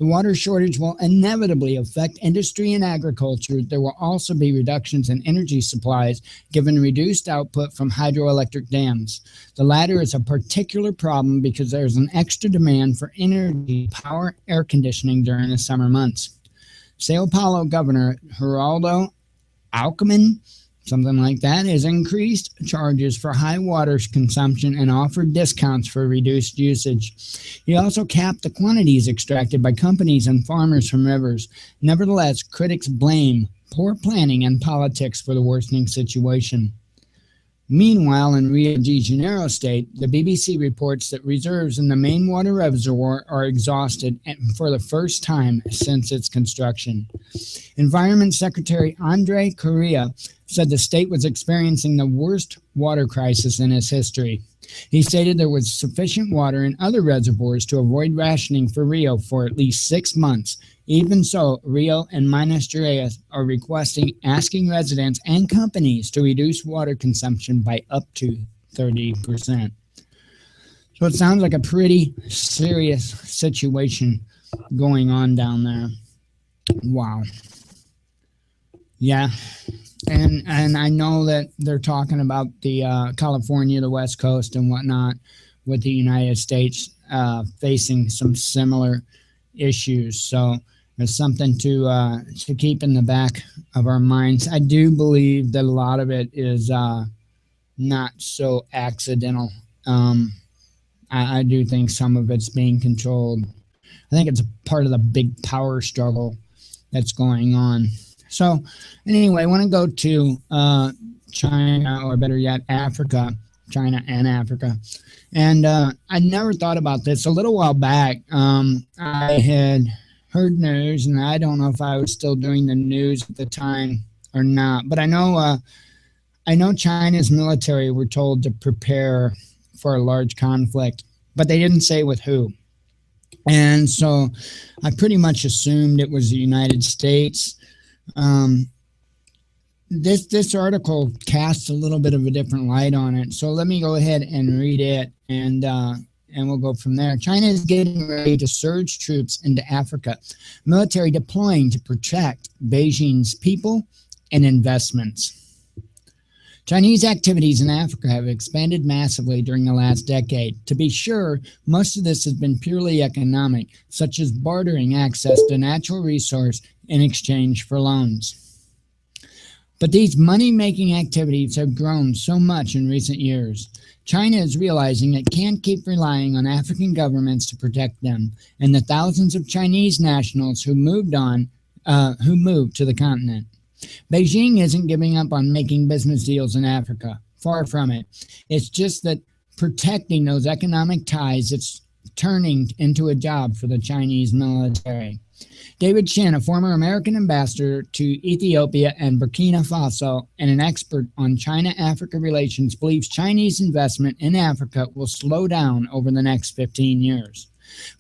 The water shortage will inevitably affect industry and agriculture. There will also be reductions in energy supplies given reduced output from hydroelectric dams. The latter is a particular problem because there is an extra demand for energy, power, air conditioning during the summer months. Sao Paulo Governor Geraldo Alckmin, something like that, has increased charges for high water consumption and offered discounts for reduced usage. He also capped the quantities extracted by companies and farmers from rivers. Nevertheless, critics blame poor planning and politics for the worsening situation. Meanwhile, in Rio de Janeiro state, the BBC reports that reserves in the main water reservoir are exhausted for the first time since its construction. Environment Secretary Andre Correa said the state was experiencing the worst water crisis in its history. He stated there was sufficient water in other reservoirs to avoid rationing for Rio for at least 6 months. Even so, Rio and Minas Gerais are asking residents and companies to reduce water consumption by up to 30%. So it sounds like a pretty serious situation going on down there. Wow. Yeah. And I know that they're talking about the California, the West Coast and whatnot, with the United States facing some similar issues. So as something to keep in the back of our minds. I do believe that a lot of it is not so accidental. I do think some of it's being controlled. I think it's a part of the big power struggle that's going on. So anyway, I want to go to China, or better yet, Africa, China and Africa. And I never thought about this. A little while back, I had heard news, and I don't know if I was still doing the news at the time or not, but I know China's military were told to prepare for a large conflict, but they didn't say with who. And so I pretty much assumed it was the United States. This article casts a little bit of a different light on it. So let me go ahead and read it, and we'll go from there. China is getting ready to surge troops into Africa, military deploying to protect Beijing's people and investments. Chinese activities in Africa have expanded massively during the last decade. To be sure, most of this has been purely economic, such as bartering access to natural resource in exchange for loans. But these money-making activities have grown so much in recent years. China is realizing it can't keep relying on African governments to protect them, and the thousands of Chinese nationals who moved to the continent. Beijing isn't giving up on making business deals in Africa. Far from it. It's just that protecting those economic ties, it's turning into a job for the Chinese military. David Shin, a former American ambassador to Ethiopia and Burkina Faso and an expert on China-Africa relations, believes Chinese investment in Africa will slow down over the next 15 years.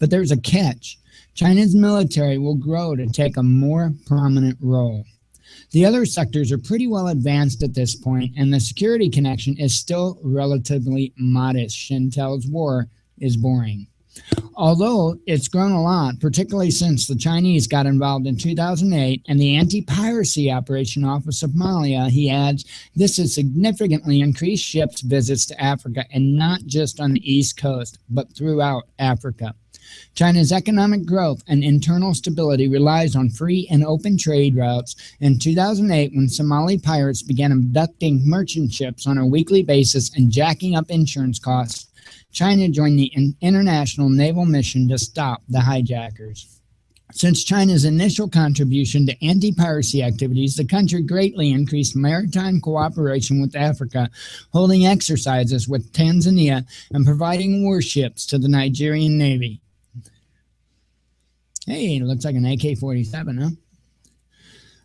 But there's a catch. China's military will grow to take a more prominent role. The other sectors are pretty well advanced at this point, and the security connection is still relatively modest. Shin tells war is boring. Although it's grown a lot, particularly since the Chinese got involved in 2008 and the Anti-Piracy Operation off of Somalia, he adds, this has significantly increased ships' visits to Africa, and not just on the East Coast, but throughout Africa. China's economic growth and internal stability relies on free and open trade routes. In 2008, when Somali pirates began abducting merchant ships on a weekly basis and jacking up insurance costs, China joined the international naval mission to stop the hijackers. Since China's initial contribution to anti-piracy activities, the country greatly increased maritime cooperation with Africa, holding exercises with Tanzania and providing warships to the Nigerian Navy. Hey, it looks like an AK-47, huh?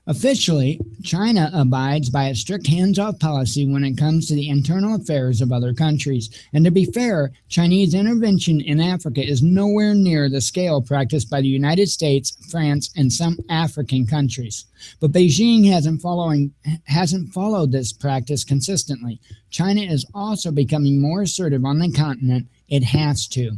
Officially, China abides by a strict hands-off policy when it comes to the internal affairs of other countries. And to be fair, Chinese intervention in Africa is nowhere near the scale practiced by the United States, France, and some African countries. But Beijing hasn't followed this practice consistently. China is also becoming more assertive on the continent. It has to.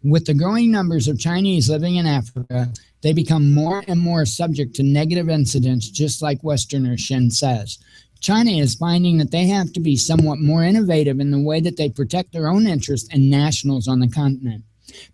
With the growing numbers of Chinese living in Africa, they become more and more subject to negative incidents, just like Westerners, Shin says. China is finding that they have to be somewhat more innovative in the way that they protect their own interests and nationals on the continent.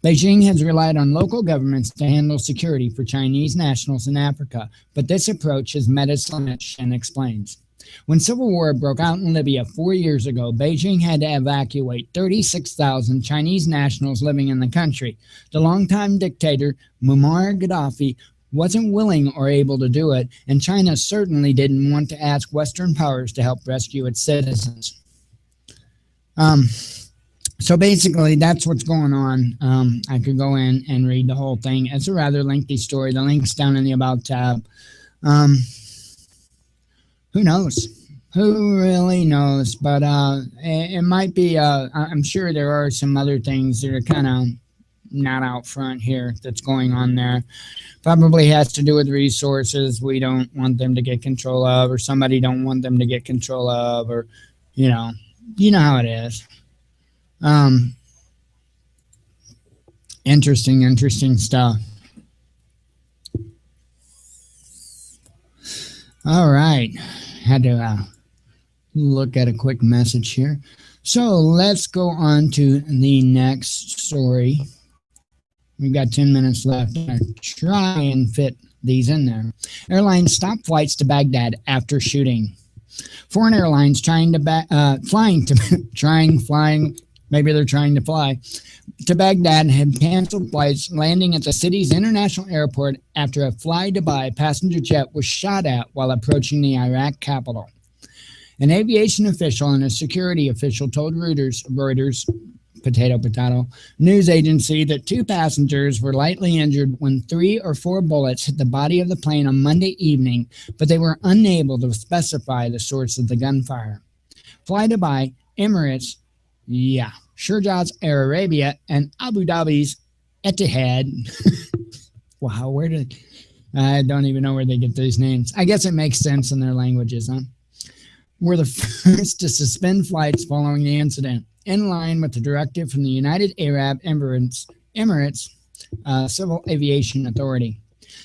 Beijing has relied on local governments to handle security for Chinese nationals in Africa, but this approach has met its limits, Shin explains. When civil war broke out in Libya 4 years ago, Beijing had to evacuate 36,000 Chinese nationals living in the country. The longtime dictator, Muammar Gaddafi, wasn't willing or able to do it, and China certainly didn't want to ask Western powers to help rescue its citizens. So basically, that's what's going on. I could go in and read the whole thing. It's a rather lengthy story. The link's down in the About tab. Who knows? Who really knows? But it might be, I'm sure there are some other things that are kind of not out front here that's going on there. Probably has to do with resources we don't want them to get control of, or somebody don't want them to get control of, or, you know how it is. Interesting stuff. All right. Had to look at a quick message here. So let's go on to the next story. We've got 10 minutes left. I'm going to try and fit these in there. Airlines stopped flights to Baghdad after shooting. Foreign airlines maybe they're trying to fly to Baghdad had canceled flights landing at the city's international airport after a Fly Dubai passenger jet was shot at while approaching the Iraq capital. An aviation official and a security official told Reuters potato, news agency that 2 passengers were lightly injured when 3 or 4 bullets hit the body of the plane on Monday evening, but they were unable to specify the source of the gunfire. Fly Dubai, Emirates, Sharjah's Air Arabia, and Abu Dhabi's Etihad. Wow, I don't even know where they get these names. I guess it makes sense in their languages, huh? Were the first to suspend flights following the incident, in line with the directive from the United Arab Emirates Civil Aviation Authority.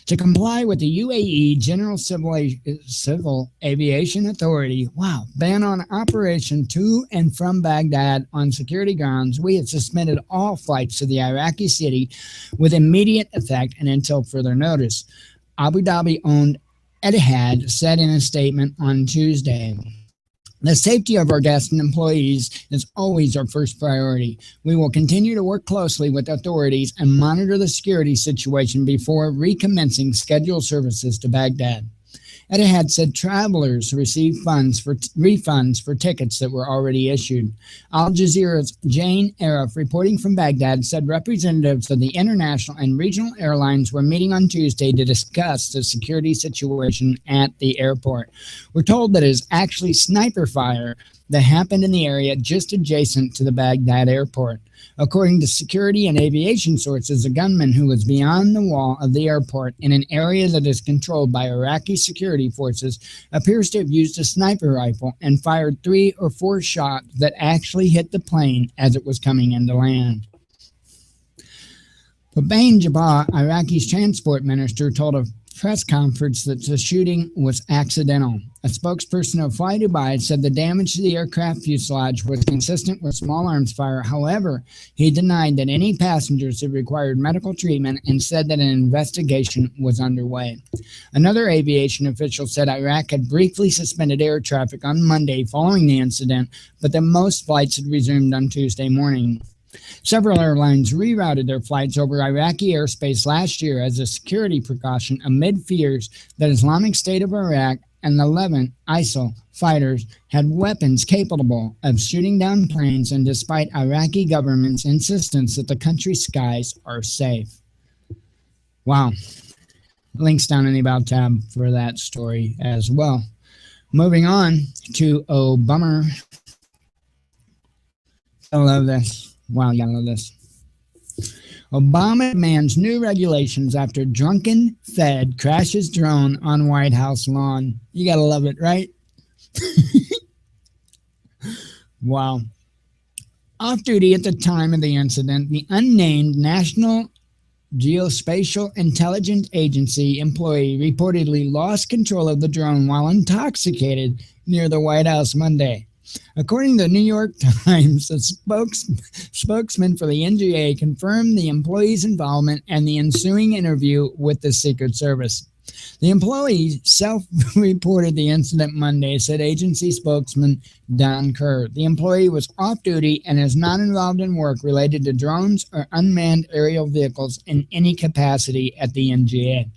To comply with the UAE General Civil Aviation Authority, ban on operation to and from Baghdad on security grounds, we had suspended all flights to the Iraqi city with immediate effect and until further notice, Abu Dhabi-owned Etihad said in a statement on Tuesday. The safety of our guests and employees is always our first priority. We will continue to work closely with authorities and monitor the security situation before recommencing scheduled services to Baghdad. Etihad said travelers received refunds for tickets that were already issued. Al Jazeera's Jane Arif, reporting from Baghdad, said representatives of the international and regional airlines were meeting on Tuesday to discuss the security situation at the airport. We're told that it is actually sniper fire that happened in the area just adjacent to the Baghdad airport. According to security and aviation sources, a gunman who was beyond the wall of the airport in an area that is controlled by Iraqi security forces appears to have used a sniper rifle and fired 3 or 4 shots that actually hit the plane as it was coming into land. Bain Jabbar, Iraqi's transport minister, told a press conference that the shooting was accidental. A spokesperson of Fly Dubai said the damage to the aircraft fuselage was consistent with small arms fire. However, he denied that any passengers had required medical treatment and said that an investigation was underway. Another aviation official said Iraq had briefly suspended air traffic on Monday following the incident, but that most flights had resumed on Tuesday morning. Several airlines rerouted their flights over Iraqi airspace last year as a security precaution amid fears that Islamic State of Iraq and the Levant ISIL fighters had weapons capable of shooting down planes, and despite Iraqi government's insistence that the country's skies are safe. Wow. Links down in the About tab for that story as well. Moving on to Obama. I love this. Wow, you gotta love this. Obama demands new regulations after drunken Fed crashes drone on White House lawn. You gotta love it, right? Wow. Off duty at the time of the incident, the unnamed National Geospatial Intelligence Agency employee reportedly lost control of the drone while intoxicated near the White House Monday. According to the New York Times, a spokesman for the NGA confirmed the employee's involvement and the ensuing interview with the Secret Service. The employee self-reported the incident Monday, said agency spokesman Don Kerr. The employee was off-duty and is not involved in work related to drones or unmanned aerial vehicles in any capacity at the NGA.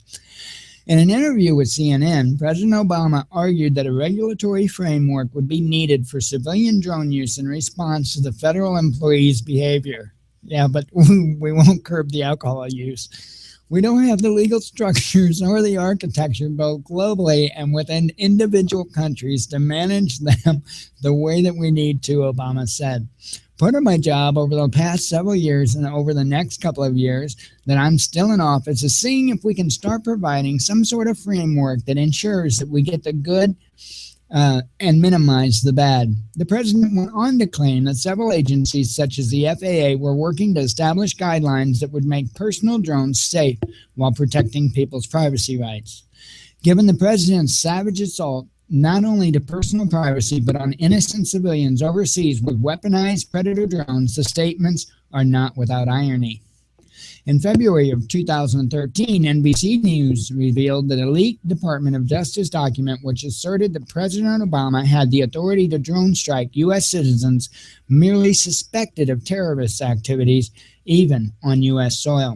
In an interview with CNN, President Obama argued that a regulatory framework would be needed for civilian drone use in response to the federal employee's behavior. Yeah, but we won't curb the alcohol use. We don't have the legal structures nor the architecture, both globally and within individual countries, to manage them the way that we need to, Obama said. Part of my job over the past several years and over the next couple of years that I'm still in office is seeing if we can start providing some sort of framework that ensures that we get the good and minimize the bad. The president went on to claim that several agencies such as the FAA were working to establish guidelines that would make personal drones safe while protecting people's privacy rights. Given the president's savage assault not only to personal privacy, but on innocent civilians overseas with weaponized predator drones, the statements are not without irony. In February of 2013, NBC News revealed that a leaked Department of Justice document which asserted that President Obama had the authority to drone strike U.S. citizens merely suspected of terrorist activities, even on U.S. soil.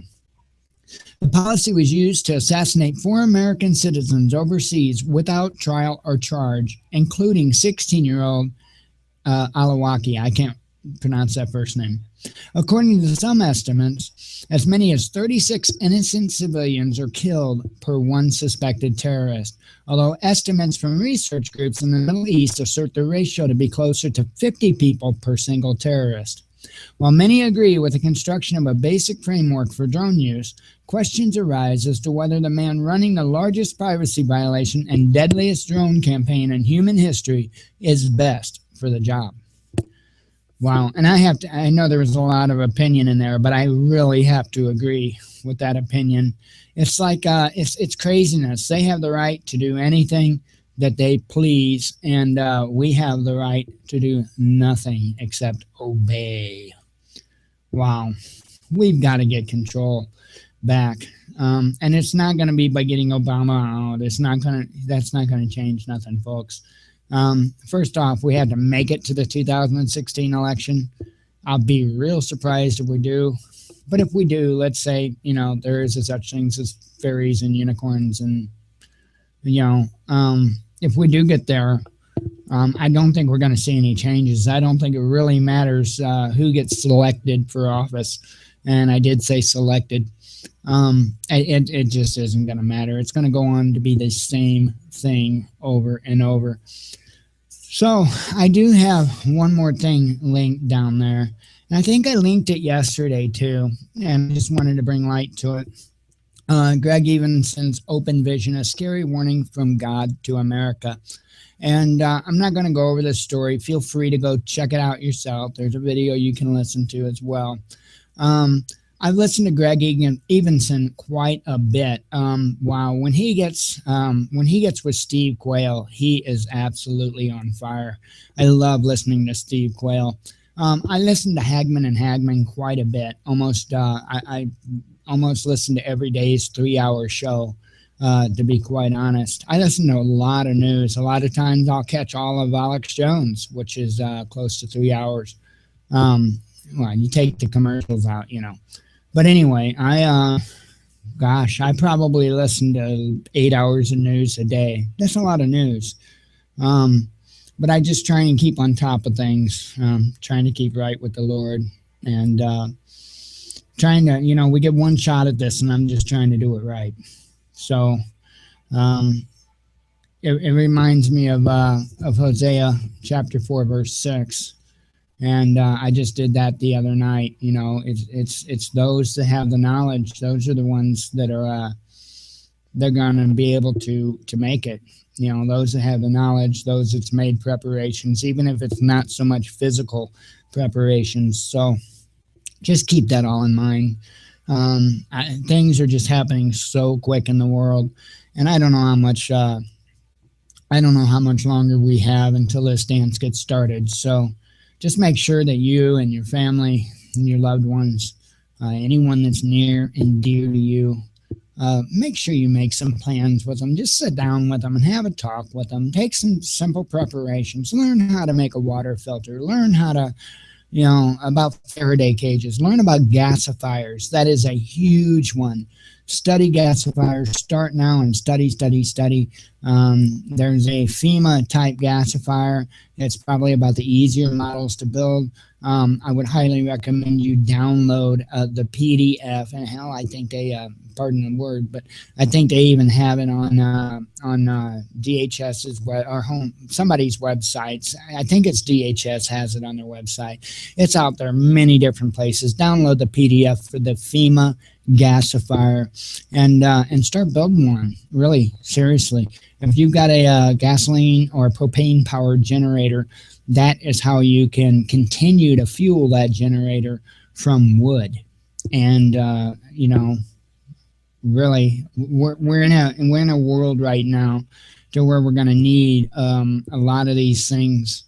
The policy was used to assassinate 4 American citizens overseas without trial or charge, including 16-year-old Alawaki. I can't pronounce that first name. According to some estimates, as many as 36 innocent civilians are killed per one suspected terrorist, although estimates from research groups in the Middle East assert the ratio to be closer to 50 people per single terrorist. While many agree with the construction of a basic framework for drone use, questions arise as to whether the man running the largest privacy violation and deadliest drone campaign in human history is best for the job. Wow. And I know there was a lot of opinion in there, but I really have to agree with that opinion. It's like, it's craziness. They have the right to do anything that they please, and we have the right to do nothing except obey. Wow. We've got to get control back. And it's not going to be by getting Obama out. That's not going to change nothing, folks. First off, we had to make it to the 2016 election. I'll be real surprised if we do. But if we do, let's say, there is such things as fairies and unicorns. And, if we do get there, I don't think we're going to see any changes. I don't think it really matters who gets selected for office. And I did say selected. It just isn't going to matter. It's going to go on to be the same thing over and over. So I do have one more thing linked down there. And I think I linked it yesterday too, and just wanted to bring light to it. Greg Evensen's Open Vision, a scary warning from God to America. And I'm not going to go over this story. Feel free to go check it out yourself. There's a video you can listen to as well. I've listened to Greg Evensen quite a bit. Wow, when he gets with Steve Quayle, he is absolutely on fire. I love listening to Steve Quayle. I listen to Hagman and Hagman quite a bit. I almost listen to every day's 3-hour show. To be quite honest, I listen to a lot of news. A lot of times I'll catch all of Alex Jones, which is close to 3 hours. Well, you take the commercials out, But anyway, I probably listen to 8 hours of news a day. That's a lot of news. But I just try and keep on top of things, trying to keep right with the Lord, and trying to, we get one shot at this, and I'm just trying to do it right. So it reminds me of Hosea chapter 4, verse 6. And I just did that the other night. It's those that have the knowledge. Those are the ones that are they're going to be able to make it. Those that have the knowledge, those that's made preparations, even if it's not so much physical preparations. So just keep that all in mind. Things are just happening so quick in the world, and I don't know how much longer we have until this dance gets started. So just make sure that you and your family and your loved ones, anyone that's near and dear to you, make sure you make some plans with them. Just sit down with them and have a talk with them. Take some simple preparations. Learn how to make a water filter. Learn how to, about Faraday cages. Learn about gasifiers. That is a huge one. Study gasifiers. Start now and study. There's a FEMA type gasifier. It's probably about the easier models to build. I would highly recommend you download the PDF. And hell, I think they, pardon the word, but I think they even have it on DHS's somebody's websites. I think it's DHS has it on their website. It's out there many different places. Download the PDF for the FEMA gasifier and start building one. Really, seriously. If you've got a gasoline or propane powered generator, that is how you can continue to fuel that generator from wood. And really, we're in a world right now to where we're going to need a lot of these things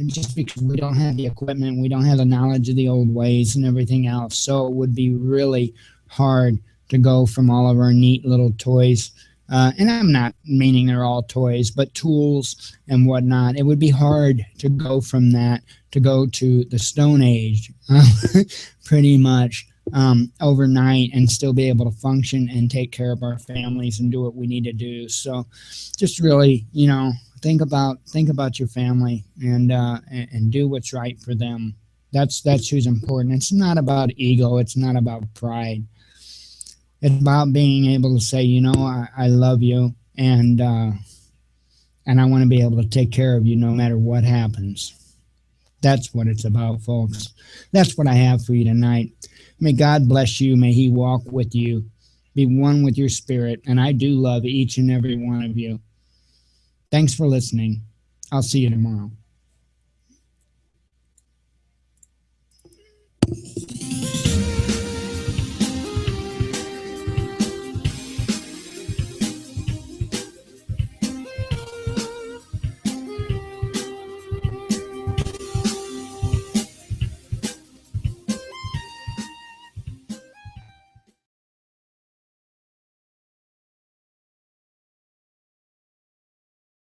just because we don't have the equipment, we don't have the knowledge of the old ways and everything else. So it would be really hard to go from all of our neat little toys. And I'm not meaning they're all toys, but tools and whatnot. It would be hard to go from that to go to the Stone Age, pretty much overnight, and still be able to function and take care of our families and do what we need to do. So just really, think about your family and do what's right for them. That's who's important. It's not about ego. It's not about pride. It's about being able to say, I love you, and I want to be able to take care of you no matter what happens. That's what it's about, folks. That's what I have for you tonight. May God bless you. May he walk with you. Be one with your spirit. And I do love each and every one of you. Thanks for listening. I'll see you tomorrow.